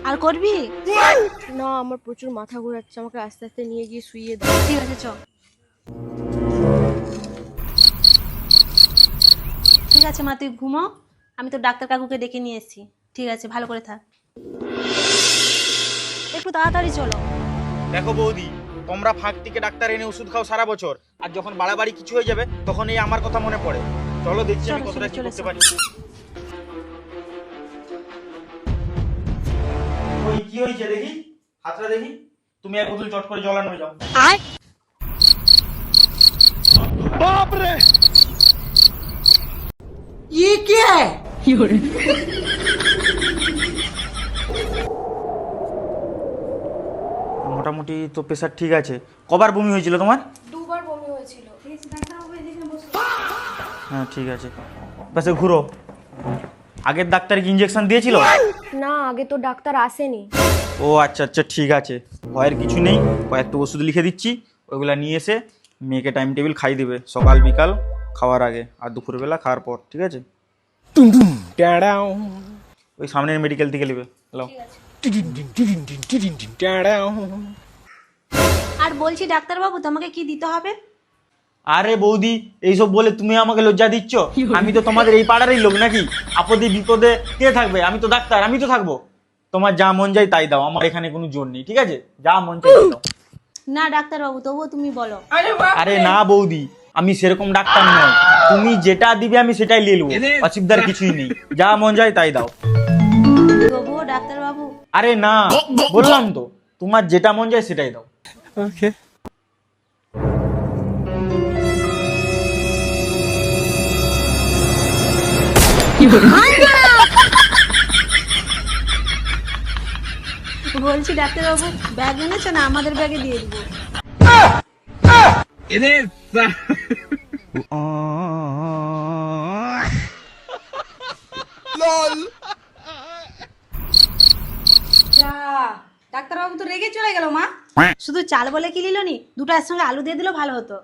আর করবি না, আমার প্রচুর মাথা ঘোরাচ্ছে, আমাকে আস্তে আস্তে নিয়ে গিয়ে শুইয়ে দাও। ঠিক আছে চ। ঠিক আছে মা, তুই ঘুমো, আমি তো ডাক্তার কাকুকে ডেকে নিয়ে এসেছি। ঠিক আছে, ভালো করে থাক, একটু তাড়াতাড়ি চলো। দেখো বৌদি, তোমরা ফাঁক থেকে ডাক্তার এনে ওষুধ খাও সারা বছর, আর যখন বাড়াবাড়ি কিছু হয়ে যাবে তখন এই আমার কথা মনে পড়ে। চলো দেখছি আমি চলো, কতটা কি চলো, করতে চলো। পারি। ওই কি হয়েছে দেখি, হাতটা দেখি। তুমি এক বোতল চট করে জল আনো যাও। মোটামুটি তো প্রেশার ঠিক আছে। কবার বমি হয়েছিল তোমার? দুবার বমি হয়েছিল। হ্যাঁ ঠিক আছে, পাশে ঘুরো। আগের ডাক্তার কি ইঞ্জেকশন দিয়েছিল? না, আগে তো ডাক্তার আসেনি। ও আচ্ছা আচ্ছা, ঠিক আছে, ভয়ের কিছু নেই। কয়েকটা ওষুধ লিখে দিচ্ছি, ওইগুলা নিয়ে এসে মেয়েকে টাইম টেবিল খাই দিবে, সকাল বিকাল খাওয়ার আগে আর দুপুরবেলা খাওয়ার পর, ঠিক আছে? ওই সামনের মেডিকেল থেকে নেবে। হ্যালো, আর বলছি ডাক্তারবাবু, তোমাকে কি দিতে হবে? আরে বৌদি, এইসব বলে তুমি আমাকে লজ্জা দিচ্ছ? আমি তো তোমাদের এই পাড়ারই লোক নাকি? আপদে বিপদে কে থাকবে? আমি তো ডাক্তার, আমি তো থাকবো। তোমার যা মন যায় তাই দাও, আমার এখানে কোনো জোর নেই, ঠিক আছে? যা মন চাই তাই দাও। না ডাক্তারবাবু, তবুও তুমি বলো। আরে না বৌদি, আমি সেরকম ডাক্তার নয়। তুমি যেটা দিবে আমি সেটাই নিয়ে নেবো, অসুবিধার কিছুই নেই। যা মন যায় তাই দাও। তবুও ডাক্তারবাবু। আরে না, বললাম তো, তোমার যেটা মন যায় সেটাই দাও। বলছি ডাক্তারবাবু, ব্যাগ এনেছো না? আমাদের ব্যাগে দিয়ে দিব। যা, ডাক্তারবাবু তো রেগে চলে গেল মা। শুধু চাল বলে কি নিল নি, দুটো একসঙ্গে আলু দিয়ে দিলেও ভালো হতো।